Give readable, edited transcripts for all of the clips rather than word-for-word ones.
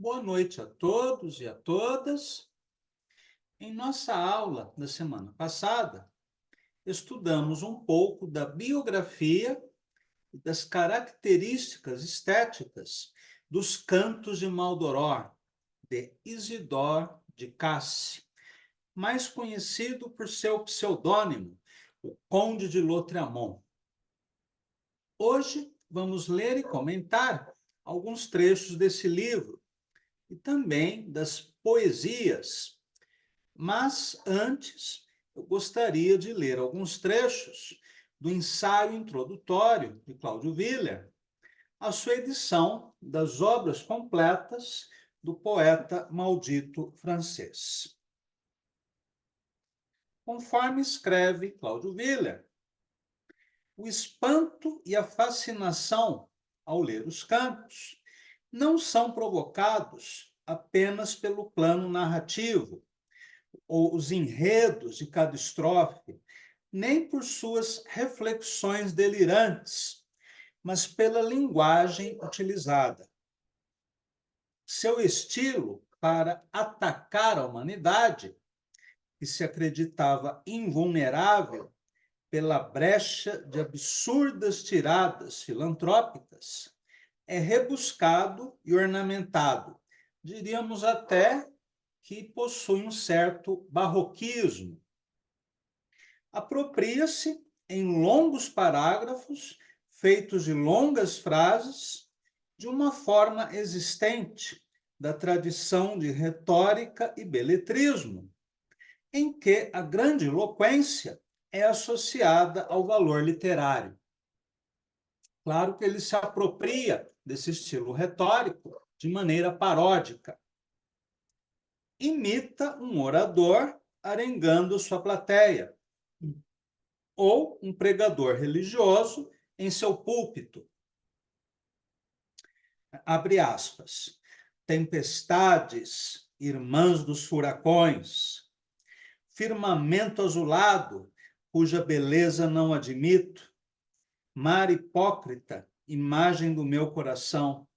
Boa noite a todos e a todas. Em nossa aula da semana passada, estudamos um pouco da biografia e das características estéticas dos Cantos de Maldoror, de Isidore de Casse, mais conhecido por seu pseudônimo, o Conde de Lautréamont. Hoje vamos ler e comentar alguns trechos desse livro e também das poesias. Mas antes, eu gostaria de ler alguns trechos do ensaio introdutório de Cláudio Willer, a sua edição das obras completas do poeta maldito francês. Conforme escreve Cláudio Willer, o espanto e a fascinação ao ler os cantos não são provocados apenas pelo plano narrativo, ou os enredos de cada estrofe, nem por suas reflexões delirantes, mas pela linguagem utilizada. Seu estilo para atacar a humanidade, que se acreditava invulnerável pela brecha de absurdas tiradas filantrópicas, é rebuscado e ornamentado, diríamos até que possui um certo barroquismo. Apropria-se em longos parágrafos, feitos de longas frases, de uma forma existente da tradição de retórica e beletrismo, em que a grande eloquência é associada ao valor literário. Claro que ele se apropria desse estilo retórico de maneira paródica. Imita um orador arengando sua plateia, ou um pregador religioso em seu púlpito. Abre aspas. Tempestades, irmãs dos furacões, firmamento azulado, cuja beleza não admito, mar hipócrita, imagem do meu coração,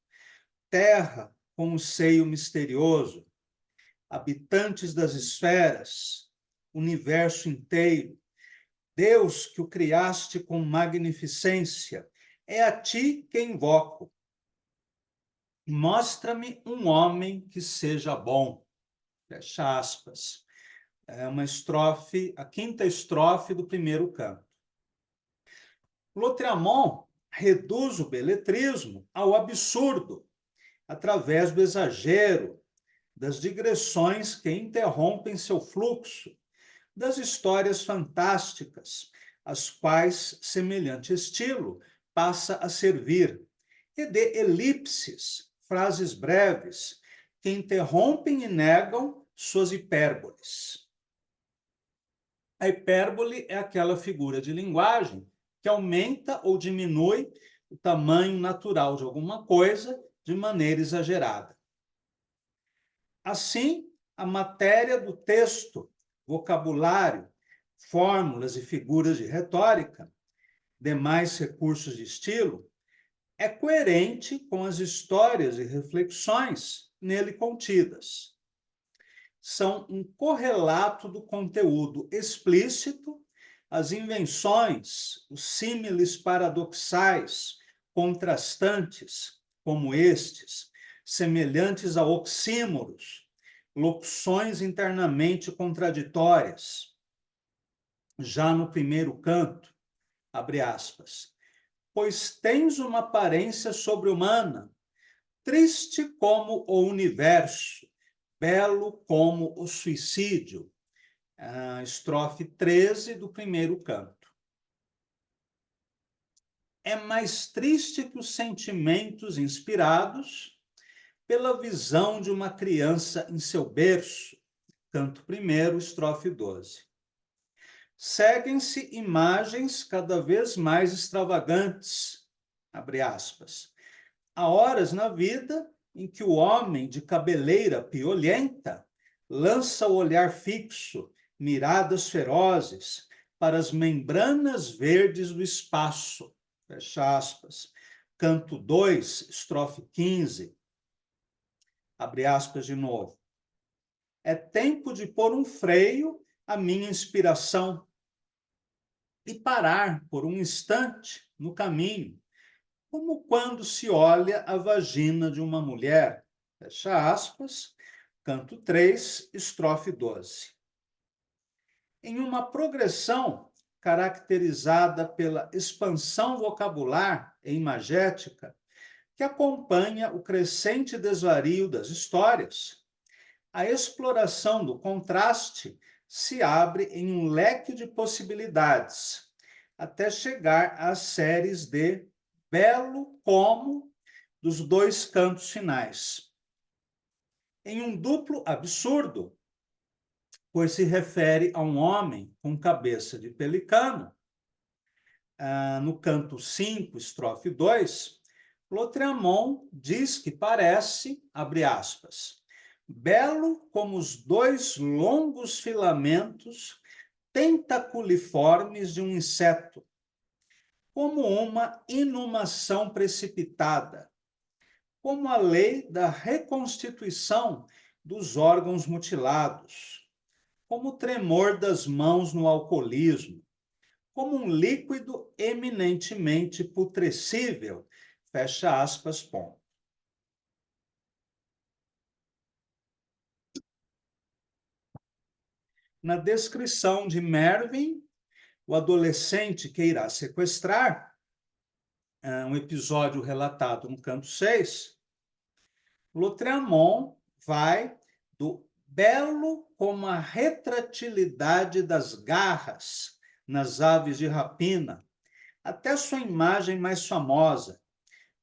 terra com um seio misterioso, habitantes das esferas, universo inteiro, Deus que o criaste com magnificência, é a ti que invoco. Mostra-me um homem que seja bom. Fecha aspas. É uma estrofe, a quinta estrofe do primeiro canto. Lautréamont reduz o beletrismo ao absurdo, através do exagero, das digressões que interrompem seu fluxo, das histórias fantásticas, às quais semelhante estilo passa a servir, e de elipses, frases breves, que interrompem e negam suas hipérboles. A hipérbole é aquela figura de linguagem que aumenta ou diminui o tamanho natural de alguma coisa de maneira exagerada. Assim, a matéria do texto, vocabulário, fórmulas e figuras de retórica, demais recursos de estilo, é coerente com as histórias e reflexões nele contidas. São um correlato do conteúdo explícito, as invenções, os símiles paradoxais, contrastantes, como estes, semelhantes a oxímoros, locuções internamente contraditórias. Já no primeiro canto, abre aspas, pois tens uma aparência sobre-humana, triste como o universo, belo como o suicídio. Estrofe 13 do primeiro canto. É mais triste que os sentimentos inspirados pela visão de uma criança em seu berço. Canto 1, estrofe 12. Seguem-se imagens cada vez mais extravagantes, abre aspas. Há horas na vida em que o homem de cabeleira piolenta lança o olhar fixo, miradas ferozes, para as membranas verdes do espaço, fecha aspas. Canto 2, estrofe 15. abre aspas de novo. É tempo de pôr um freio à minha inspiração e parar por um instante no caminho, como quando se olha a vagina de uma mulher. Fecha aspas, canto 3, estrofe 12. Em uma progressão caracterizada pela expansão vocabular e imagética, que acompanha o crescente desvario das histórias, a exploração do contraste se abre em um leque de possibilidades, até chegar às séries de Belo como dos dois cantos finais. Em um duplo absurdo, pois se refere a um homem com cabeça de pelicano, no canto 5, estrofe 2, Lautréamont diz que parece, abre aspas, belo como os dois longos filamentos tentaculiformes de um inseto, como uma inumação precipitada, como a lei da reconstituição dos órgãos mutilados, como o tremor das mãos no alcoolismo, como um líquido eminentemente putrescível, fecha aspas, ponto. Na descrição de Mervyn, o adolescente que irá sequestrar, um episódio relatado no canto 6, Lautréamont vai do belo como a retratilidade das garras nas aves de rapina, até sua imagem mais famosa,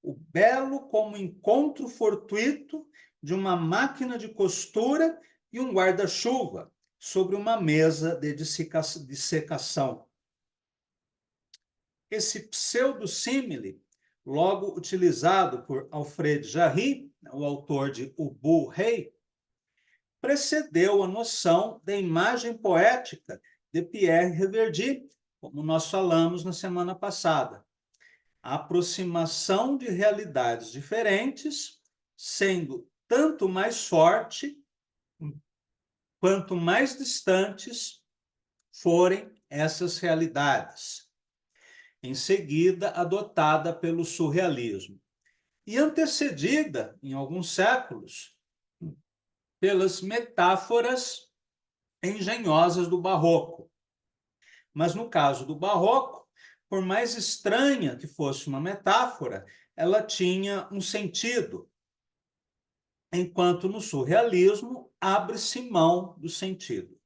o belo como encontro fortuito de uma máquina de costura e um guarda-chuva sobre uma mesa de dissecação. Esse pseudo-símile, logo utilizado por Alfred Jarry, o autor de O Bull-Rei, precedeu a noção da imagem poética de Pierre Reverdy, como nós falamos na semana passada. A aproximação de realidades diferentes, sendo tanto mais forte quanto mais distantes forem essas realidades. Em seguida, adotada pelo surrealismo e antecedida, em alguns séculos, pelas metáforas engenhosas do Barroco. Mas no caso do Barroco, por mais estranha que fosse uma metáfora, ela tinha um sentido, enquanto no surrealismo abre-se mão do sentido.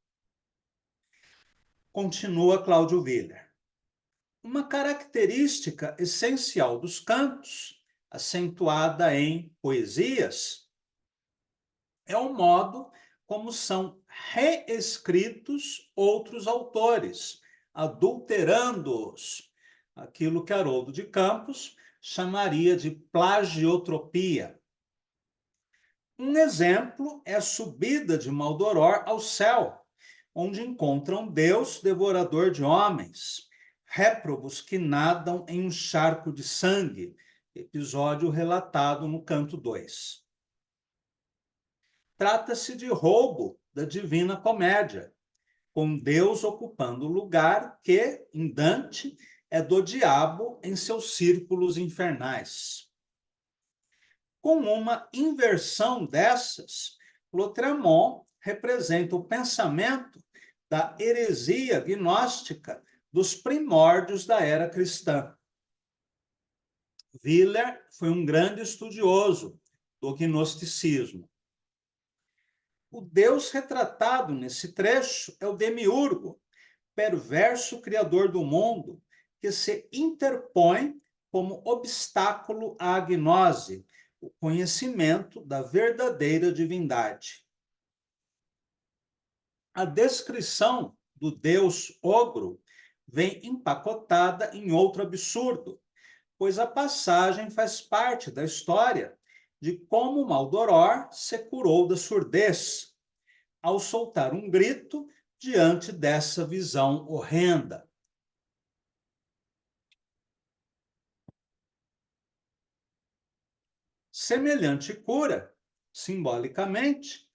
Continua Cláudio Willer. Uma característica essencial dos cantos, acentuada em poesias, é o modo como são reescritos outros autores, adulterando-os, aquilo que Haroldo de Campos chamaria de plagiotropia. Um exemplo é a subida de Maldoror ao céu, onde encontram Deus devorador de homens, réprobos que nadam em um charco de sangue, episódio relatado no canto 2. Trata-se de roubo da Divina Comédia, com Deus ocupando o lugar que, em Dante, é do diabo em seus círculos infernais. Com uma inversão dessas, Lautréamont representa o pensamento da heresia gnóstica dos primórdios da era cristã. Willer foi um grande estudioso do gnosticismo. O Deus retratado nesse trecho é o demiurgo, perverso criador do mundo, que se interpõe como obstáculo à gnose, o conhecimento da verdadeira divindade. A descrição do Deus ogro vem empacotada em outro absurdo, pois a passagem faz parte da história de como Maldoror se curou da surdez, ao soltar um grito diante dessa visão horrenda. Semelhante cura simbolicamente,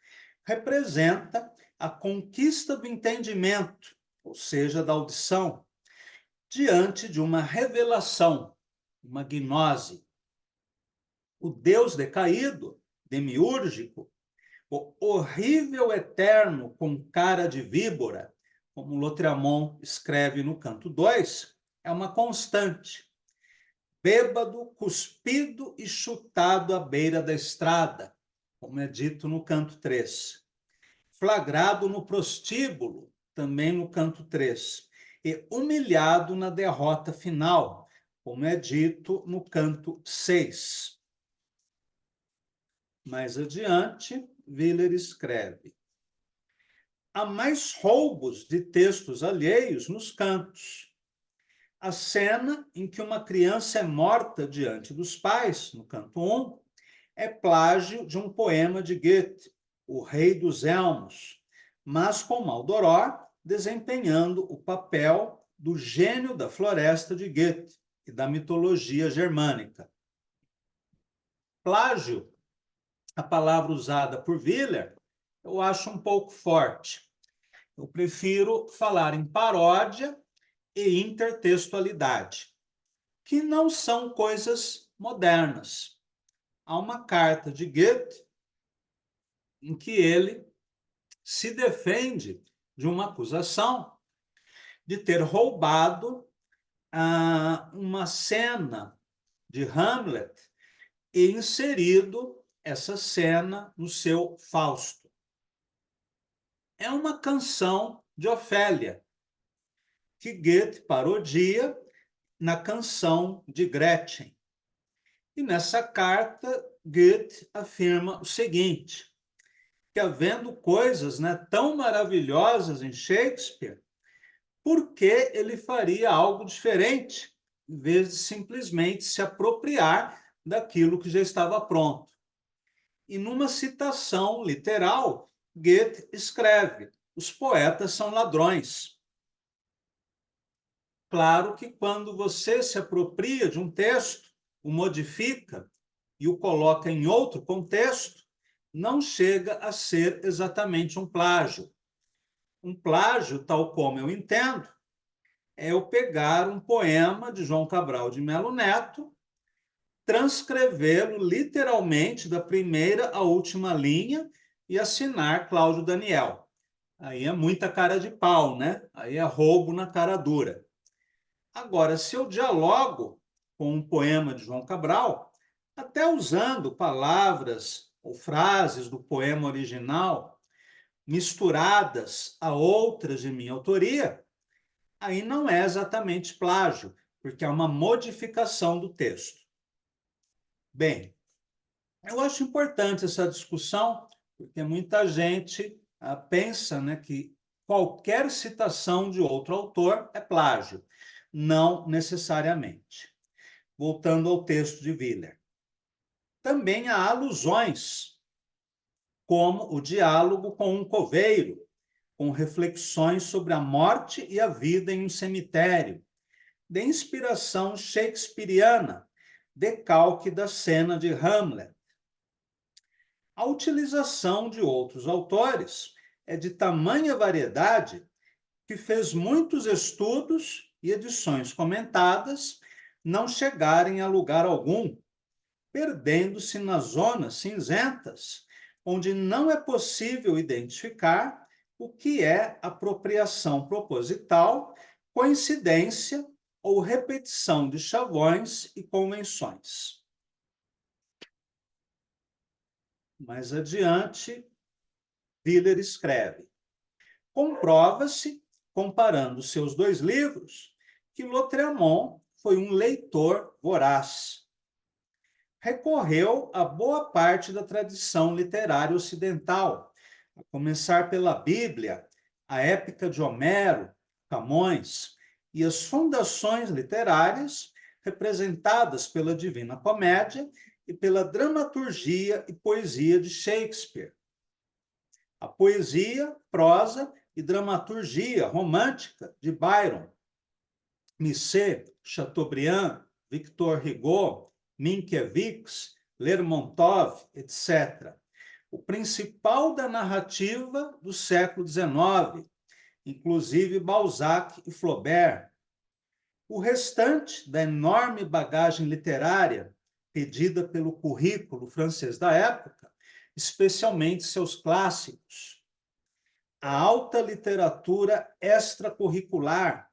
representa a conquista do entendimento, ou seja, da audição, diante de uma revelação, uma gnose. O Deus decaído, demiúrgico, o horrível eterno com cara de víbora, como Lautréamont escreve no canto 2, é uma constante. Bêbado, cuspido e chutado à beira da estrada, como é dito no canto 3. Flagrado no prostíbulo, também no canto 3. E humilhado na derrota final, como é dito no canto 6. Mais adiante, Willer escreve: há mais roubos de textos alheios nos cantos. A cena em que uma criança é morta diante dos pais, no canto 1, é plágio de um poema de Goethe, O Rei dos Elmos, mas com Maldoror desempenhando o papel do gênio da floresta de Goethe e da mitologia germânica. Plágio, a palavra usada por Willer, eu acho um pouco forte. Eu prefiro falar em paródia e intertextualidade, que não são coisas modernas. Há uma carta de Goethe em que ele se defende de uma acusação de ter roubado uma cena de Hamlet e inserido essa cena no seu Fausto. É uma canção de Ofélia, que Goethe parodia na canção de Gretchen. E nessa carta, Goethe afirma o seguinte, que havendo coisas, né, tão maravilhosas em Shakespeare, por que ele faria algo diferente, em vez de simplesmente se apropriar daquilo que já estava pronto? E numa citação literal, Goethe escreve: os poetas são ladrões. Claro que quando você se apropria de um texto, o modifica e o coloca em outro contexto, não chega a ser exatamente um plágio. Um plágio, tal como eu entendo, é eu pegar um poema de João Cabral de Melo Neto, transcrevê-lo literalmente da primeira à última linha e assinar Cláudio Daniel. Aí é muita cara de pau, né? Aí é roubo na cara dura. Agora, se eu dialogo com um poema de João Cabral, até usando palavras ou frases do poema original, misturadas a outras de minha autoria, aí não é exatamente plágio, porque é uma modificação do texto. Bem, eu acho importante essa discussão, porque muita gente pensa, né, que qualquer citação de outro autor é plágio. Não necessariamente. Voltando ao texto de Willer. Também há alusões, como o diálogo com um coveiro, com reflexões sobre a morte e a vida em um cemitério, de inspiração shakespeariana, decalque da cena de Hamlet. A utilização de outros autores é de tamanha variedade que fez muitos estudos e edições comentadas não chegarem a lugar algum, perdendo-se nas zonas cinzentas, onde não é possível identificar o que é apropriação proposital, coincidência ou repetição de chavões e convenções. Mais adiante, Willer escreve: comprova-se, comparando seus dois livros, que Lautréamont foi um leitor voraz. Recorreu a boa parte da tradição literária ocidental, a começar pela Bíblia, a Épica de Homero, Camões, e as fundações literárias representadas pela Divina Comédia e pela dramaturgia e poesia de Shakespeare. A poesia, prosa e dramaturgia romântica de Byron, Misset, Chateaubriand, Victor Hugo, Mickiewicz, Lermontov, etc., o principal da narrativa do século XIX, inclusive Balzac e Flaubert. O restante da enorme bagagem literária pedida pelo currículo francês da época, especialmente seus clássicos. A alta literatura extracurricular,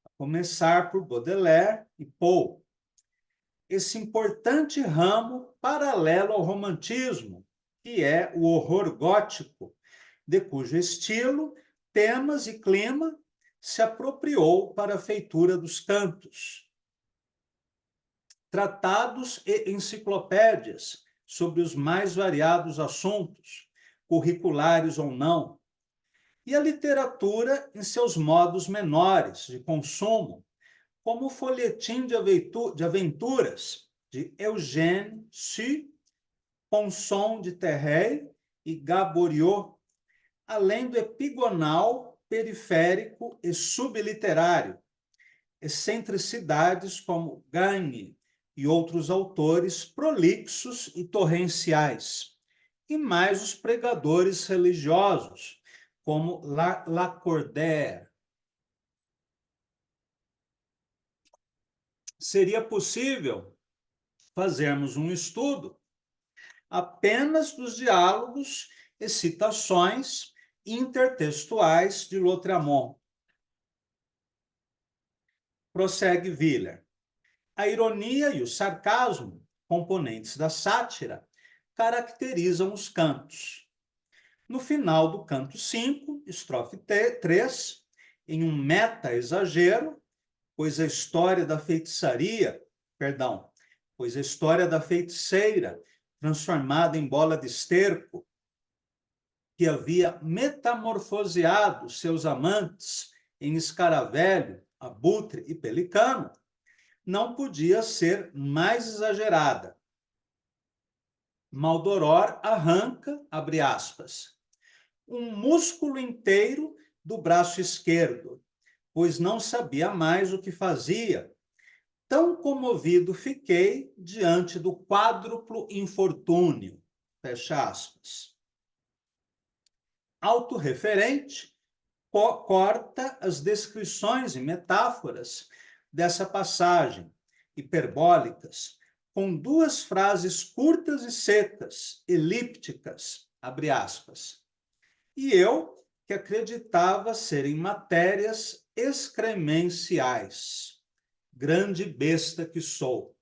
a começar por Baudelaire e Poe. Esse importante ramo paralelo ao romantismo, que é o horror gótico, de cujo estilo, temas e clima se apropriou para a feitura dos cantos. Tratados e enciclopédias sobre os mais variados assuntos, curriculares ou não, e a literatura em seus modos menores de consumo, como o folhetim de aventuras de Eugène Sue, Ponson de Terreil e Gaboriau, além do epigonal, periférico e subliterário, excentricidades como Gagne e outros autores prolixos e torrenciais, e mais os pregadores religiosos, como Lacordaire. Seria possível fazermos um estudo apenas dos diálogos e citações intertextuais de Lautréamont. Prossegue Willer. A ironia e o sarcasmo, componentes da sátira, caracterizam os cantos. No final do canto 5, estrofe 3, em um meta-exagero, pois a história da feiticeira, transformada em bola de esterco, que havia metamorfoseado seus amantes em escaravelho, abutre e pelicano, não podia ser mais exagerada. Maldoror arranca, abre aspas, um músculo inteiro do braço esquerdo, pois não sabia mais o que fazia. Tão comovido fiquei diante do quádruplo infortúnio. Fecha aspas. Autorreferente, corta as descrições e metáforas dessa passagem, hiperbólicas, com duas frases curtas e secas, elípticas, abre aspas. E eu, que acreditava serem matérias excremenciais, grande besta que sou.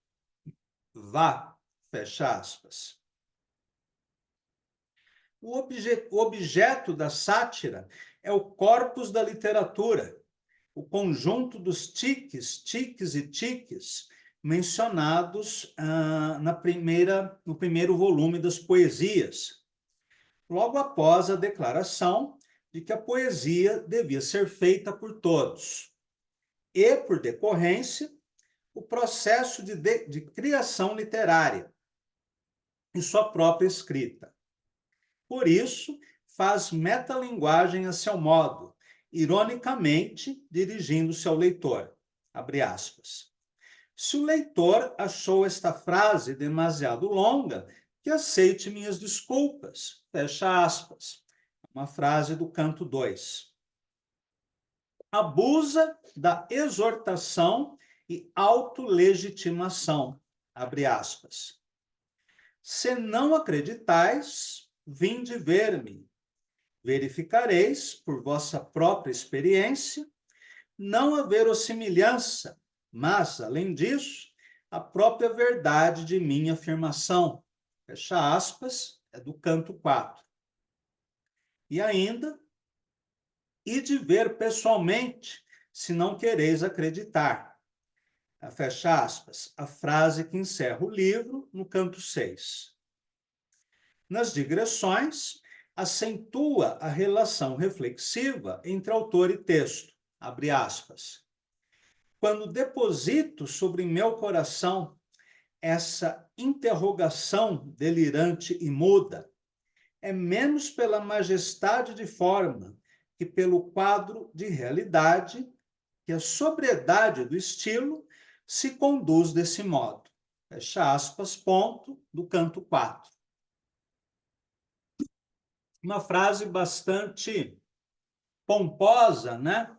Vá, fecha aspas. O objeto da sátira é o corpus da literatura, o conjunto dos tiques e tiques mencionados no primeiro volume das poesias, logo após a declaração de que a poesia devia ser feita por todos. E, por decorrência, o processo de criação literária e sua própria escrita. Por isso, faz metalinguagem a seu modo, ironicamente dirigindo-se ao leitor. Abre aspas. Se o leitor achou esta frase demasiado longa, que aceite minhas desculpas. Fecha aspas. Uma frase do canto 2. Abusa da exortação e autolegitimação. Abre aspas. Se não acreditais, vinde ver-me. Verificareis, por vossa própria experiência, não a verossimilhança, mas, além disso, a própria verdade de minha afirmação. Fecha aspas, é do canto 4. E ainda, e de ver pessoalmente, se não quereis acreditar. Fecha aspas, a frase que encerra o livro no canto 6. Nas digressões, acentua a relação reflexiva entre autor e texto. Abre aspas. Quando deposito sobre meu coração essa interrogação delirante e muda, é menos pela majestade de forma que pelo quadro de realidade que a sobriedade do estilo se conduz desse modo. Fecha aspas, ponto, do canto 4. Uma frase bastante pomposa, né?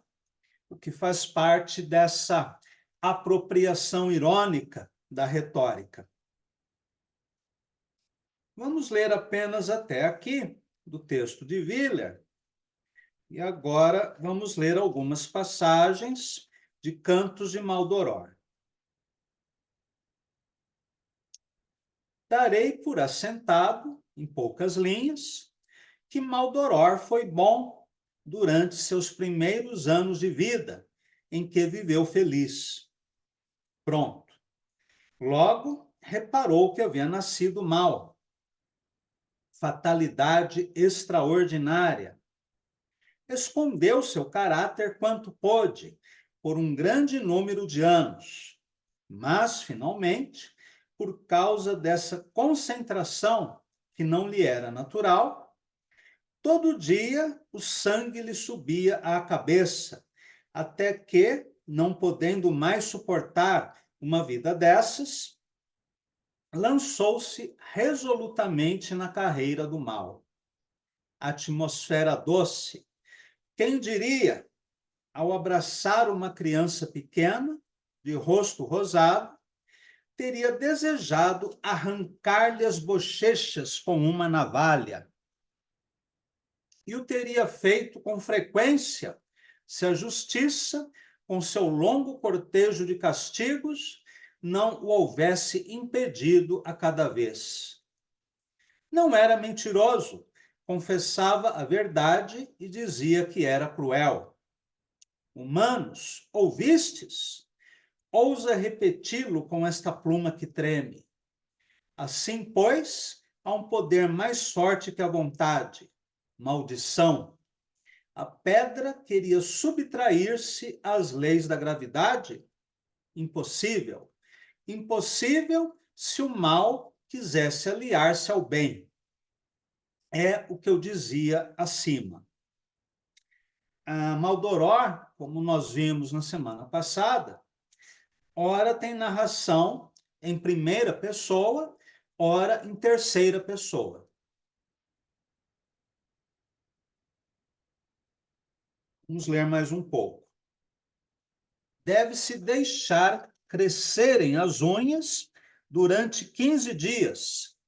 O que faz parte dessa apropriação irônica da retórica. Vamos ler apenas até aqui do texto de Willer. E agora vamos ler algumas passagens de Cantos de Maldoror. Darei por assentado, em poucas linhas, que Maldoror foi bom durante seus primeiros anos de vida, em que viveu feliz. Pronto. Logo, reparou que havia nascido mal. Fatalidade extraordinária. Escondeu seu caráter quanto pôde, por um grande número de anos. Mas, finalmente, por causa dessa concentração que não lhe era natural, todo dia o sangue lhe subia à cabeça, até que, não podendo mais suportar uma vida dessas, lançou-se resolutamente na carreira do mal. Atmosfera doce. Quem diria, ao abraçar uma criança pequena, de rosto rosado, teria desejado arrancar-lhe as bochechas com uma navalha. E o teria feito com frequência, se a justiça, com seu longo cortejo de castigos, não o houvesse impedido a cada vez. Não era mentiroso, confessava a verdade e dizia que era cruel. Humanos, ouvistes? Ousa repeti-lo com esta pluma que treme. Assim, pois, há um poder mais forte que a vontade. Maldição. A pedra queria subtrair-se às leis da gravidade? Impossível. Impossível se o mal quisesse aliar-se ao bem. É o que eu dizia acima. Maldoror, como nós vimos na semana passada, ora tem narração em primeira pessoa, ora em terceira pessoa. Vamos ler mais um pouco. Deve-se deixar crescerem as unhas durante 15 dias.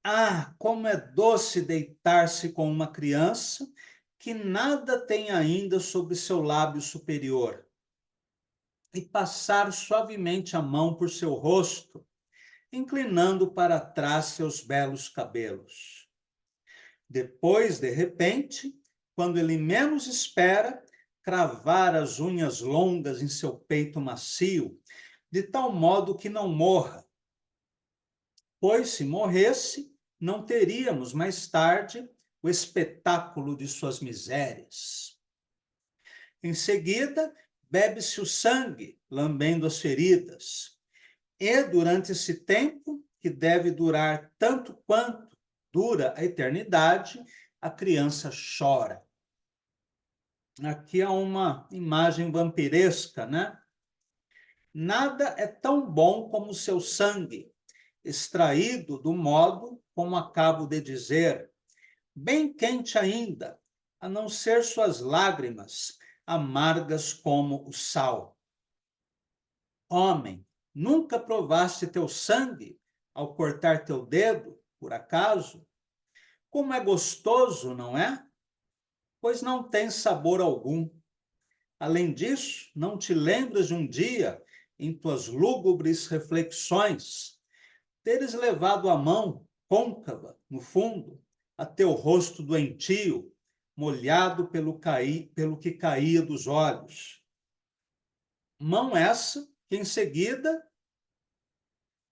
Ah, como é doce deitar-se com uma criança que nada tem ainda sobre seu lábio superior e passar suavemente a mão por seu rosto, inclinando para trás seus belos cabelos. Depois, de repente, quando ele menos espera, cravar as unhas longas em seu peito macio, de tal modo que não morra. Pois, se morresse, não teríamos mais tarde o espetáculo de suas misérias. Em seguida, bebe-se o sangue, lambendo as feridas. E, durante esse tempo, que deve durar tanto quanto dura a eternidade, a criança chora. Aqui há uma imagem vampiresca, né? Nada é tão bom como o seu sangue, extraído do modo como acabo de dizer, bem quente ainda, a não ser suas lágrimas, amargas como o sal. Homem, nunca provaste teu sangue ao cortar teu dedo, por acaso? Como é gostoso, não é? Pois não tem sabor algum. Além disso, não te lembras de um dia, em tuas lúgubres reflexões, teres levado a mão, côncava, no fundo, a teu rosto doentio, molhado pelo que caía dos olhos. Mão essa que, em seguida,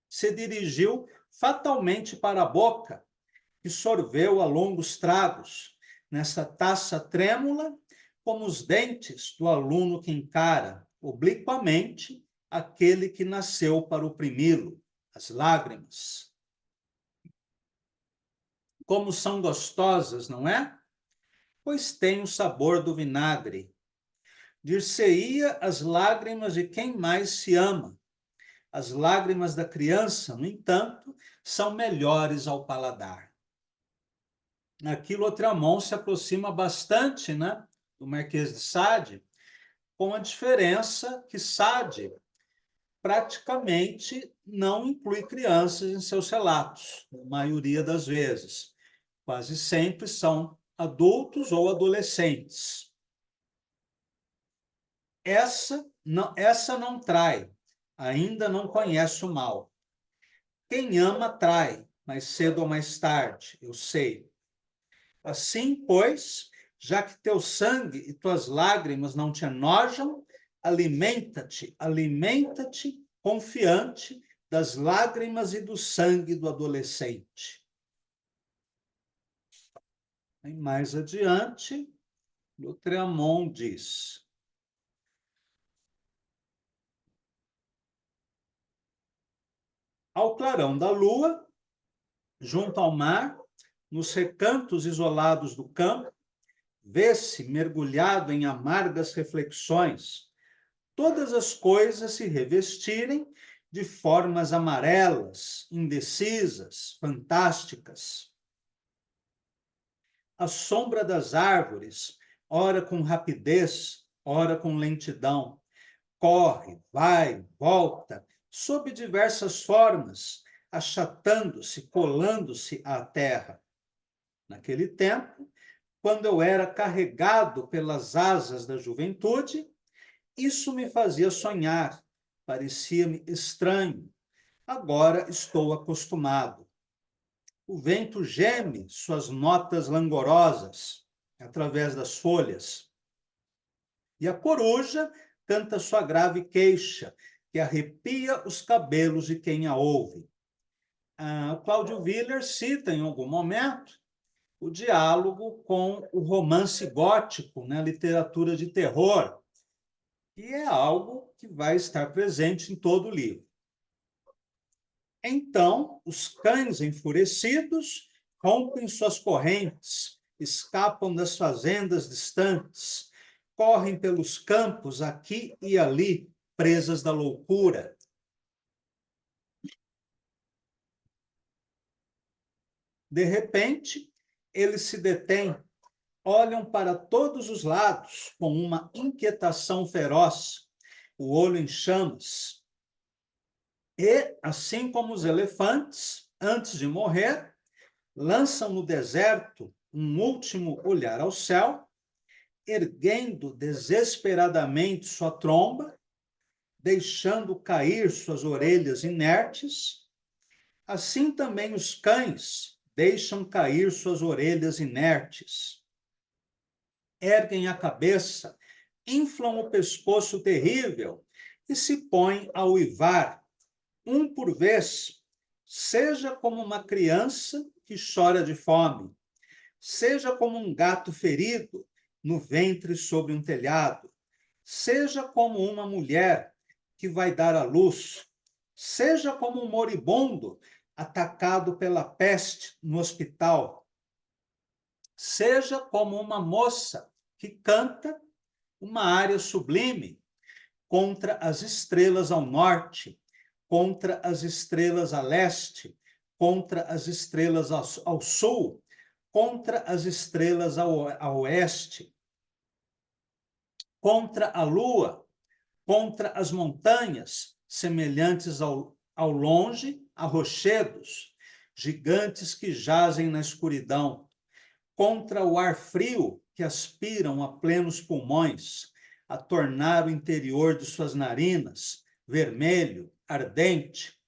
se dirigiu fatalmente para a boca, que sorveu a longos tragos, nessa taça trêmula, como os dentes do aluno que encara, obliquamente, aquele que nasceu para oprimi-lo, as lágrimas. Como são gostosas, não é? Pois tem o sabor do vinagre. Dir-se-ia as lágrimas de quem mais se ama. As lágrimas da criança, no entanto, são melhores ao paladar. aqui Lautréamont se aproxima bastante, né, do Marquês de Sade, com a diferença que Sade praticamente não inclui crianças em seus relatos, na maioria das vezes. Quase sempre são adultos ou adolescentes. Essa não trai, ainda não conhece o mal. Quem ama trai, mais cedo ou mais tarde, eu sei. Assim, pois, já que teu sangue e tuas lágrimas não te enojam, alimenta-te, alimenta-te, confiante das lágrimas e do sangue do adolescente. E mais adiante, Lautréamont diz: ao clarão da lua, junto ao mar, nos recantos isolados do campo, vê-se mergulhado em amargas reflexões, todas as coisas se revestirem de formas amarelas, indecisas, fantásticas. A sombra das árvores, ora com rapidez, ora com lentidão, corre, vai, volta, sob diversas formas, achatando-se, colando-se à terra. Naquele tempo, quando eu era carregado pelas asas da juventude, isso me fazia sonhar, parecia-me estranho. Agora estou acostumado. O vento geme suas notas langorosas através das folhas. E a coruja canta sua grave queixa, que arrepia os cabelos de quem a ouve. O Cláudio Willer cita em algum momento o diálogo com o romance gótico, né, literatura de terror, que é algo que vai estar presente em todo o livro. Então, os cães enfurecidos rompem suas correntes, escapam das fazendas distantes, correm pelos campos aqui e ali, presas da loucura. De repente, eles se detêm, olham para todos os lados com uma inquietação feroz, o olho em chamas. E, assim como os elefantes, antes de morrer, lançam no deserto um último olhar ao céu, erguendo desesperadamente sua tromba, deixando cair suas orelhas inertes, assim também os cães deixam cair suas orelhas inertes. Erguem a cabeça, inflam o pescoço terrível e se põem a uivar, um por vez, seja como uma criança que chora de fome, seja como um gato ferido no ventre sobre um telhado, seja como uma mulher que vai dar à luz, seja como um moribundo atacado pela peste no hospital, seja como uma moça que canta uma área sublime contra as estrelas ao norte, contra as estrelas a leste, contra as estrelas ao sul, contra as estrelas a oeste, contra a lua, contra as montanhas, semelhantes ao longe a rochedos, gigantes que jazem na escuridão, contra o ar frio que aspiram a plenos pulmões, a tornar o interior de suas narinas vermelho, ardente,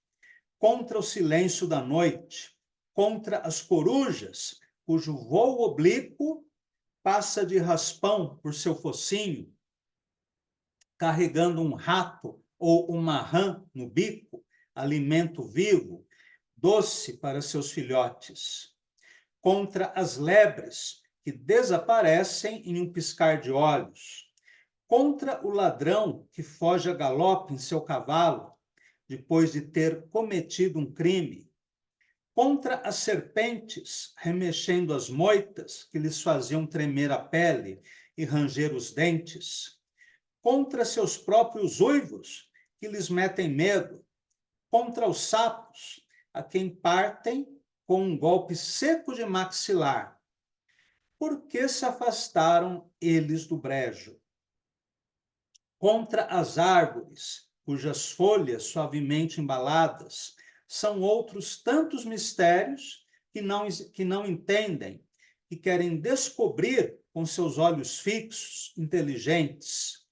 contra o silêncio da noite, contra as corujas, cujo voo oblíquo passa de raspão por seu focinho, carregando um rato ou uma rã no bico, alimento vivo, doce para seus filhotes, contra as lebres que desaparecem em um piscar de olhos, contra o ladrão que foge a galope em seu cavalo, depois de ter cometido um crime, contra as serpentes, remexendo as moitas que lhes faziam tremer a pele e ranger os dentes, contra seus próprios uivos, que lhes metem medo, contra os sapos, a quem partem com um golpe seco de maxilar, Por que se afastaram eles do brejo? Contra as árvores, cujas folhas suavemente embaladas são outros tantos mistérios que não entendem, que querem descobrir com seus olhos fixos, inteligentes.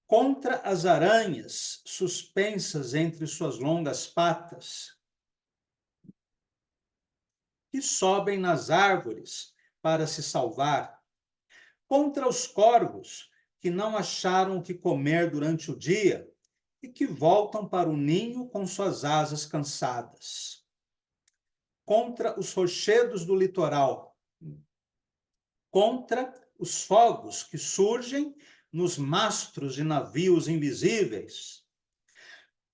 Contra as aranhas suspensas entre suas longas patas, que sobem nas árvores para se salvar. Contra os corvos que não acharam o que comer durante o dia e que voltam para o ninho com suas asas cansadas. Contra os rochedos do litoral. Contra os fogos que surgem nos mastros de navios invisíveis.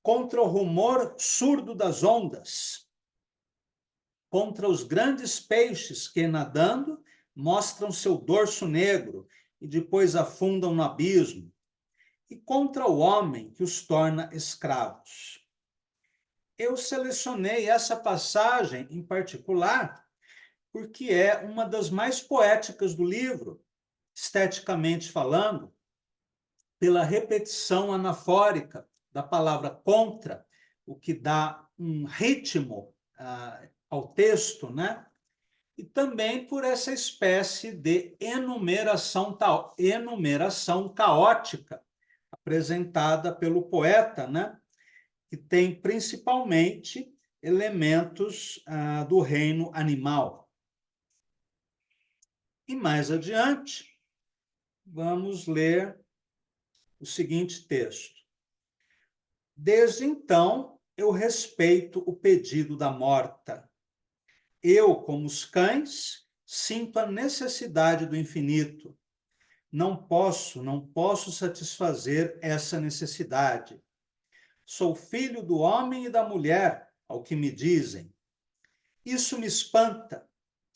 Contra o rumor surdo das ondas. Contra os grandes peixes que, nadando, mostram seu dorso negro e depois afundam no abismo. E contra o homem que os torna escravos. Eu selecionei essa passagem em particular porque é uma das mais poéticas do livro, esteticamente falando, pela repetição anafórica da palavra contra, o que dá um ritmo ao texto, né? E também por essa espécie de enumeração caótica apresentada pelo poeta, né? Que tem principalmente elementos do reino animal. E mais adiante, vamos ler o seguinte texto. Desde então, eu respeito o pedido da morta. Eu, como os cães, sinto a necessidade do infinito. Não posso satisfazer essa necessidade. Sou filho do homem e da mulher, ao que me dizem. Isso me espanta.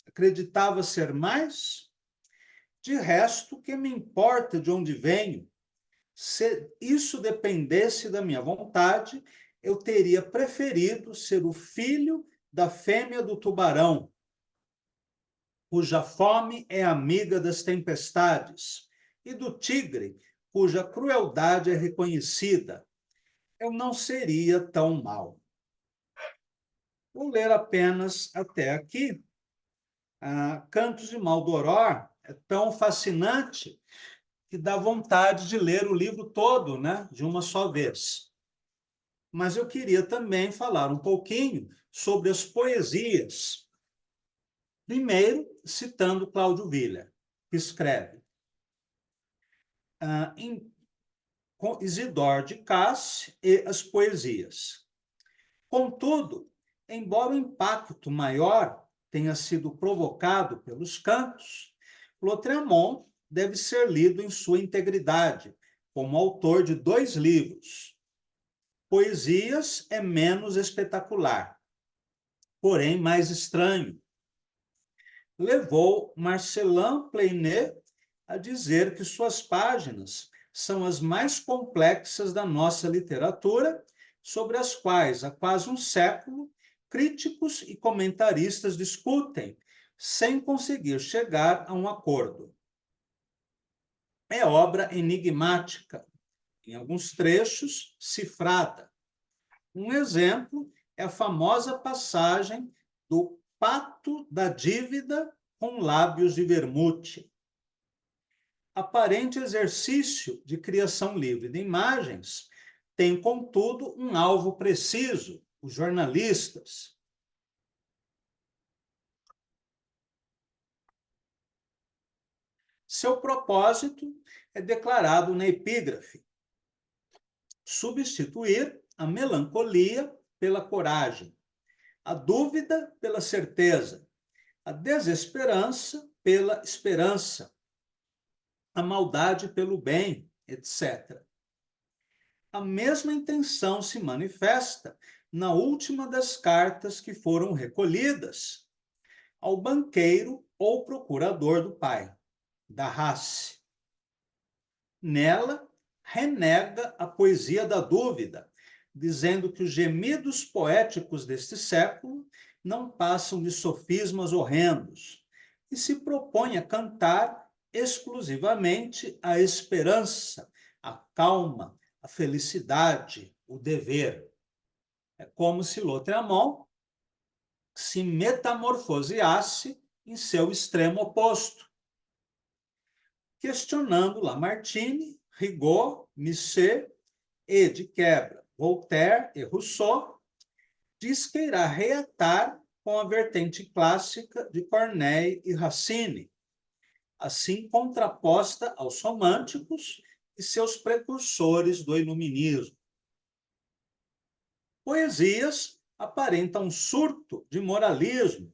Acreditava ser mais? De resto, que me importa de onde venho? Se isso dependesse da minha vontade, eu teria preferido ser o filho da fêmea do tubarão, cuja fome é amiga das tempestades, e do tigre, cuja crueldade é reconhecida. Eu não seria tão mau. Vou ler apenas até aqui. Cantos de Maldoror é tão fascinante que dá vontade de ler o livro todo, né, de uma só vez. Mas eu queria também falar um pouquinho sobre as poesias. Primeiro, citando Cláudio Viller, que escreve em Isidore de Casse e as poesias. Contudo, embora o impacto maior tenha sido provocado pelos cantos, Lautréamont deve ser lido em sua integridade, como autor de 2 livros. Poesias é menos espetacular, porém mais estranho. Levou Marcelin Pleinet a dizer que suas páginas são as mais complexas da nossa literatura, sobre as quais, há quase um século, críticos e comentaristas discutem, sem conseguir chegar a um acordo. É obra enigmática, em alguns trechos, cifrada. Um exemplo é a famosa passagem do Pacto da Dívida com lábios de vermute. Aparente exercício de criação livre de imagens tem, contudo, um alvo preciso, os jornalistas. Seu propósito é declarado na epígrafe: substituir a melancolia pela coragem, a dúvida pela certeza, a desesperança pela esperança, a maldade pelo bem, etc. A mesma intenção se manifesta na última das cartas que foram recolhidas ao banqueiro ou procurador do pai, da raça. Nela, renega a poesia da dúvida, dizendo que os gemidos poéticos deste século não passam de sofismas horrendos, e se propõe a cantar exclusivamente a esperança, a calma, a felicidade, o dever. É como se Lautréamont se metamorfoseasse em seu extremo oposto, questionando Lamartine, Rigaud, Misset e, de quebra, Voltaire e Rousseau, diz que irá reatar com a vertente clássica de Corneille e Racine, assim contraposta aos românticos e seus precursores do iluminismo. Poesias aparentam um surto de moralismo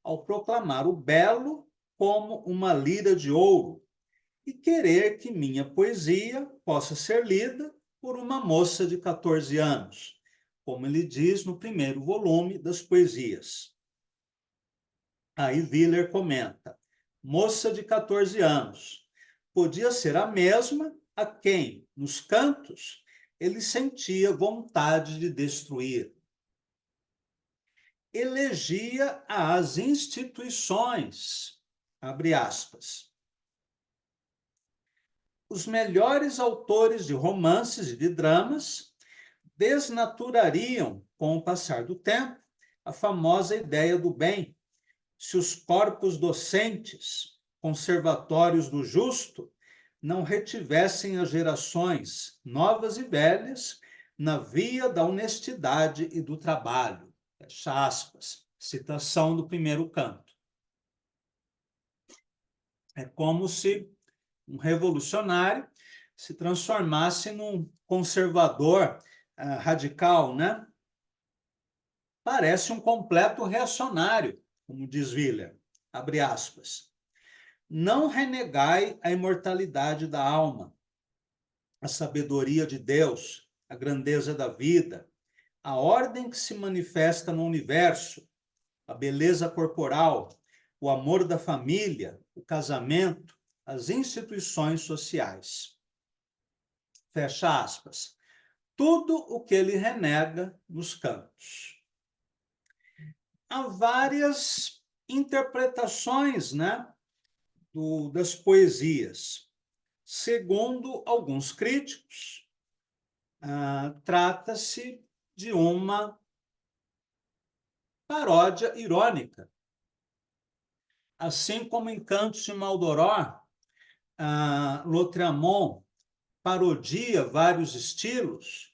ao proclamar o belo como uma lira de ouro e querer que minha poesia possa ser lida por uma moça de 14 anos, como ele diz no primeiro volume das poesias. Aí Willer comenta: moça de 14 anos, podia ser a mesma a quem, nos cantos, ele sentia vontade de destruir. Elegia as instituições, abre aspas. Os melhores autores de romances e de dramas desnaturariam, com o passar do tempo, a famosa ideia do bem, se os corpos docentes, conservatórios do justo, não retivessem as gerações, novas e velhas, na via da honestidade e do trabalho. Fecha aspas. Citação do primeiro canto. É como se um revolucionário se transformasse num conservador radical, né? Parece um completo reacionário, como diz Willer, abre aspas. Não renegai a imortalidade da alma, a sabedoria de Deus, a grandeza da vida, a ordem que se manifesta no universo, a beleza corporal, o amor da família, o casamento, as instituições sociais. Fecha aspas. Tudo o que ele renega nos cantos. Há várias interpretações, né, das poesias. Segundo alguns críticos, trata-se de uma paródia irônica. Assim como em Cantos de Maldoror, Lautréamont parodia vários estilos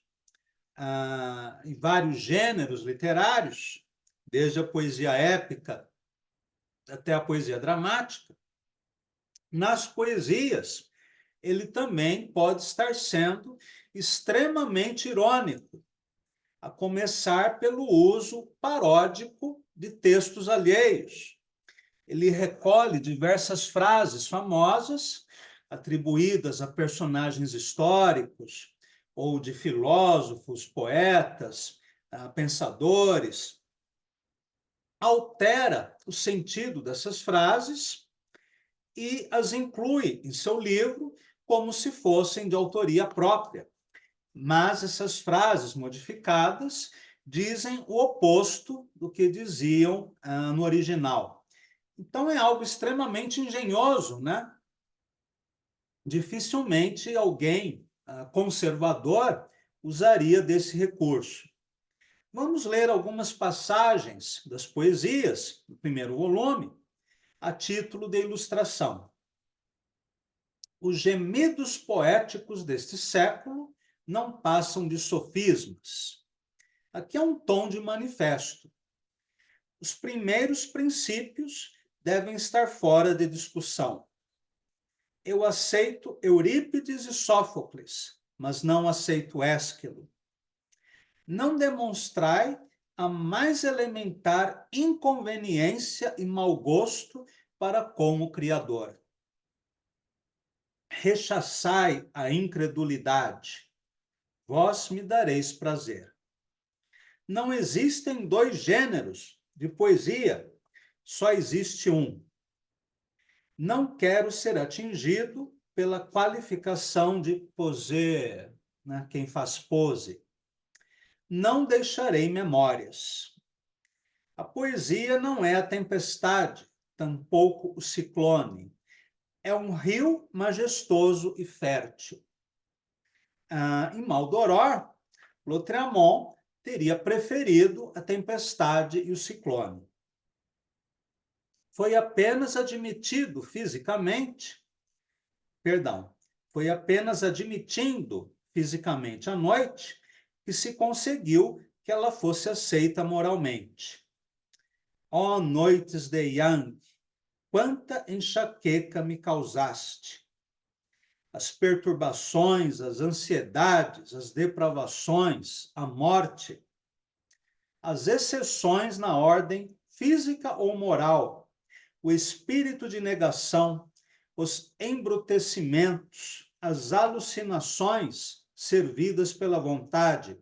e vários gêneros literários, desde a poesia épica até a poesia dramática. Nas poesias, ele também pode estar sendo extremamente irônico, a começar pelo uso paródico de textos alheios. Ele recolhe diversas frases famosas atribuídas a personagens históricos ou de filósofos, poetas, pensadores, altera o sentido dessas frases e as inclui em seu livro como se fossem de autoria própria. Mas essas frases modificadas dizem o oposto do que diziam no original. Então é algo extremamente engenhoso, né? Dificilmente alguém conservador usaria desse recurso. Vamos ler algumas passagens das poesias do primeiro volume, a título de ilustração. Os gemidos poéticos deste século não passam de sofismas. Aqui é um tom de manifesto. Os primeiros princípios devem estar fora de discussão. Eu aceito Eurípides e Sófocles, mas não aceito Ésquilo. Não demonstrai a mais elementar inconveniência e mau gosto para com o Criador. Rechaçai a incredulidade, vós me dareis prazer. Não existem dois gêneros de poesia, só existe um. Não quero ser atingido pela qualificação de poser, né, quem faz pose. Não deixarei memórias. A poesia não é a tempestade, tampouco o ciclone. É um rio majestoso e fértil. Em Maldoror, Lautréamont teria preferido a tempestade e o ciclone. Foi apenas admitindo fisicamente a noite que se conseguiu que ela fosse aceita moralmente. Ó noites de Yang, quanta enxaqueca me causaste! As perturbações, as ansiedades, as depravações, a morte, as exceções na ordem física ou moral, o espírito de negação, os embrutecimentos, as alucinações servidas pela vontade,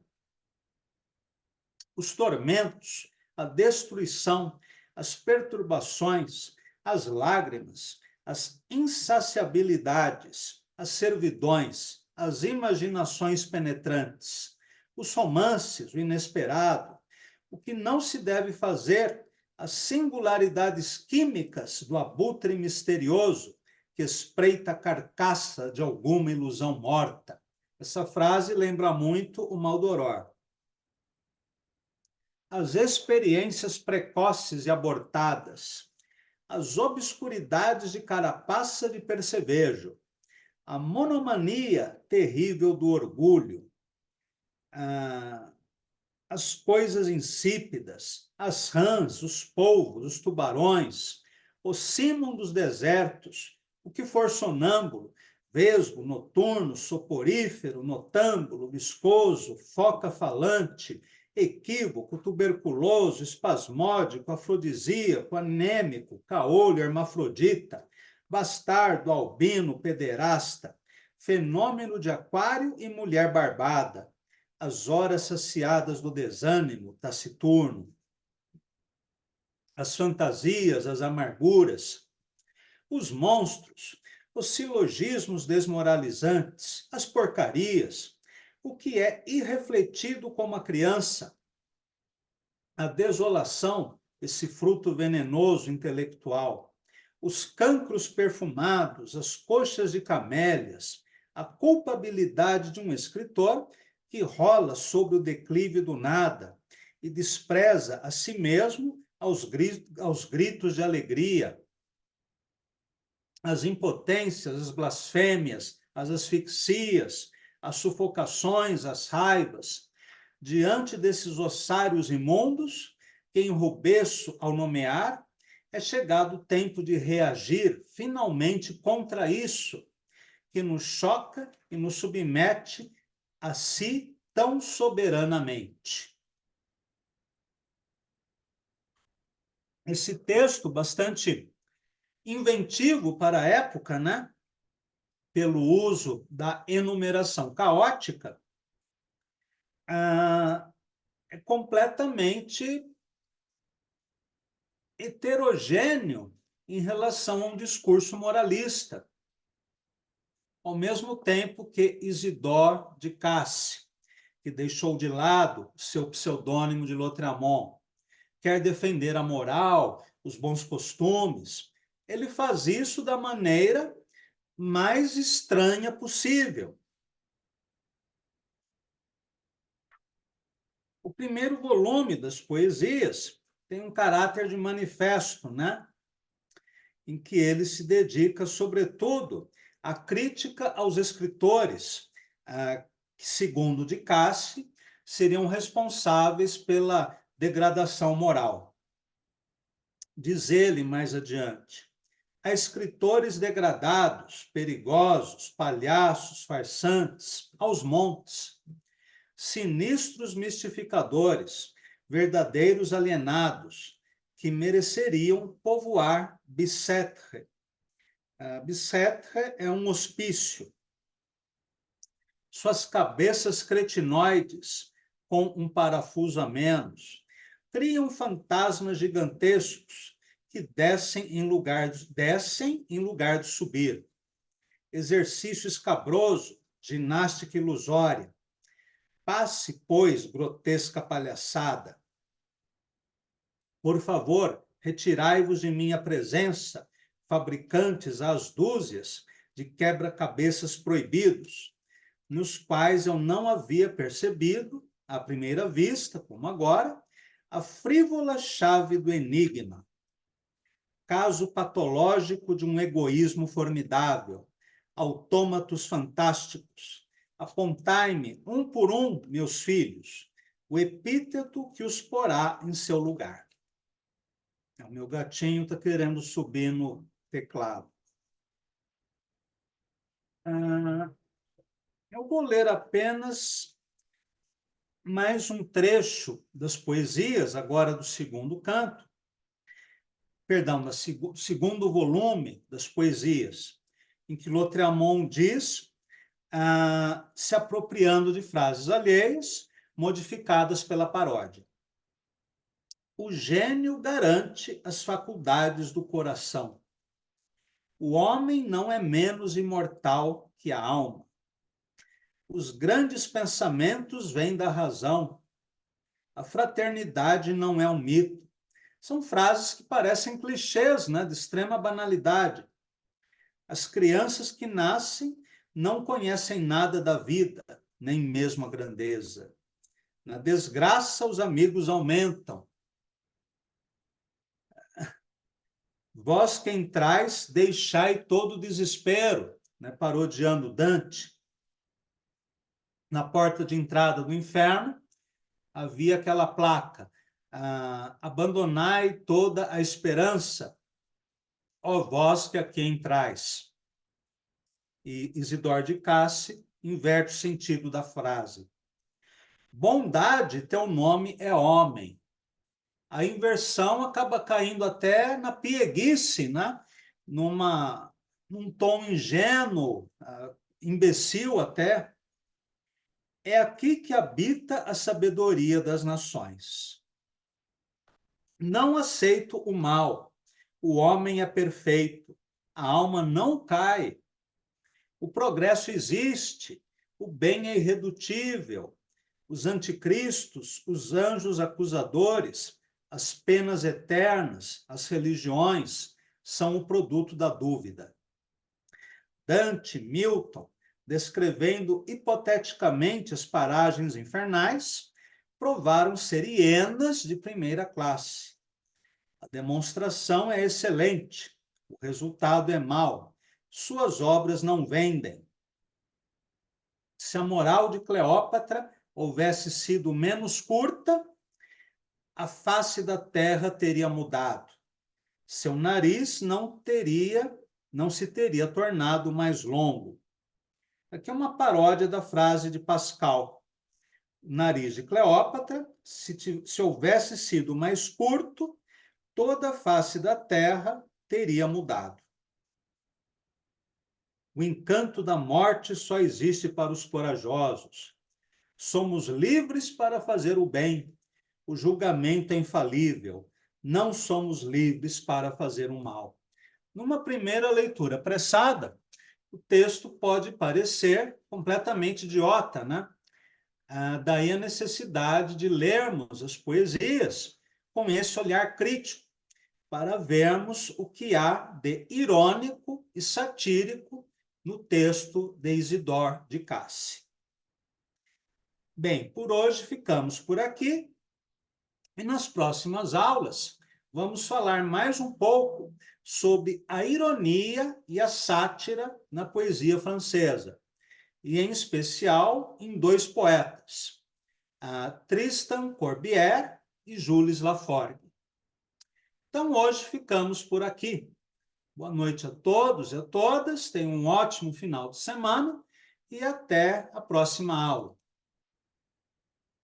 os tormentos, a destruição, as perturbações, as lágrimas, as insaciabilidades, as servidões, as imaginações penetrantes, os romances, o inesperado, o que não se deve fazer, as singularidades químicas do abutre misterioso que espreita a carcaça de alguma ilusão morta. Essa frase lembra muito o Maldoror. As experiências precoces e abortadas, as obscuridades de carapaça de percevejo, a monomania terrível do orgulho, as coisas insípidas, as rãs, os polvos, os tubarões, o cimon dos desertos, o que for sonâmbulo, vesgo, noturno, soporífero, notâmbulo, viscoso, foca falante, equívoco, tuberculoso, espasmódico, afrodisíaco, anêmico, caolho, hermafrodita, bastardo, albino, pederasta, fenômeno de aquário e mulher barbada, as horas saciadas do desânimo taciturno, as fantasias, as amarguras, os monstros, os silogismos desmoralizantes, as porcarias, o que é irrefletido como a criança, a desolação, esse fruto venenoso intelectual, os cancros perfumados, as coxas de camélias, a culpabilidade de um escritor que rola sobre o declive do nada e despreza a si mesmo aos gritos de alegria, as impotências, as blasfêmias, as asfixias, as sufocações, as raivas. Diante desses ossários imundos, que enrubesço ao nomear, é chegado o tempo de reagir finalmente contra isso, que nos choca e nos submete a si tão soberanamente. Esse texto, bastante inventivo para a época, né? Pelo uso da enumeração caótica, é completamente heterogêneo em relação a um discurso moralista, ao mesmo tempo que Isidore de Casse, que deixou de lado seu pseudônimo de Lautréamont, quer defender a moral, os bons costumes, ele faz isso da maneira mais estranha possível. O primeiro volume das poesias tem um caráter de manifesto, né? Em que ele se dedica, sobretudo, à crítica aos escritores que, segundo de Casse, seriam responsáveis pela degradação moral. Diz ele mais adiante: há escritores degradados, perigosos, palhaços, farsantes, aos montes, sinistros mistificadores, verdadeiros alienados, que mereceriam povoar Bicêtre. Bicêtre é um hospício. Suas cabeças cretinoides, com um parafuso a menos, criam fantasmas gigantescos que descem em lugar de subir. Exercício escabroso, ginástica ilusória. Passe, pois, grotesca palhaçada. Por favor, retirai-vos de minha presença, fabricantes às dúzias de quebra-cabeças proibidos, nos quais eu não havia percebido, à primeira vista, como agora, a frívola chave do enigma. Caso patológico de um egoísmo formidável, autômatos fantásticos, apontai-me, um por um, meus filhos, o epíteto que os porá em seu lugar. O meu gatinho está querendo subir no teclado. Eu vou ler apenas mais um trecho das poesias, agora do segundo canto, perdão, do segundo volume das poesias, em que Lautréamont diz, se apropriando de frases alheias, modificadas pela paródia. O gênio garante as faculdades do coração. O homem não é menos imortal que a alma. Os grandes pensamentos vêm da razão. A fraternidade não é um mito. São frases que parecem clichês, né, de extrema banalidade. As crianças que nascem não conhecem nada da vida, nem mesmo a grandeza. Na desgraça, os amigos aumentam. Vós que entrais, deixai todo o desespero, né, parodiando Dante. Na porta de entrada do inferno, havia aquela placa, abandonai toda a esperança, ó vós que aqui entrais. E Isidore de Cassi inverte o sentido da frase. Bondade, teu nome é homem. A inversão acaba caindo até na pieguice, né? Num tom ingênuo, imbecil até. É aqui que habita a sabedoria das nações. Não aceito o mal. O homem é perfeito. A alma não cai. O progresso existe. O bem é irredutível. Os anticristos, os anjos acusadores, as penas eternas, as religiões, são o produto da dúvida. Dante, Milton, descrevendo hipoteticamente as paragens infernais, provaram ser hienas de primeira classe. A demonstração é excelente, o resultado é mau. Suas obras não vendem. Se a moral de Cleópatra houvesse sido menos curta, a face da terra teria mudado. Seu nariz não se teria tornado mais longo. Aqui é uma paródia da frase de Pascal. O nariz de Cleópatra, se houvesse sido mais curto, toda a face da terra teria mudado. O encanto da morte só existe para os corajosos. Somos livres para fazer o bem. O julgamento é infalível. Não somos livres para fazer o mal. Numa primeira leitura apressada, o texto pode parecer completamente idiota, né? Daí a necessidade de lermos as poesias com esse olhar crítico, para vermos o que há de irônico e satírico no texto de Isidore de Cassi. Bem, por hoje ficamos por aqui e nas próximas aulas vamos falar mais um pouco sobre a ironia e a sátira na poesia francesa, e em especial em dois poetas, Tristan Corbière e Jules Laforgue. Então, hoje ficamos por aqui. Boa noite a todos e a todas, tenham um ótimo final de semana e até a próxima aula.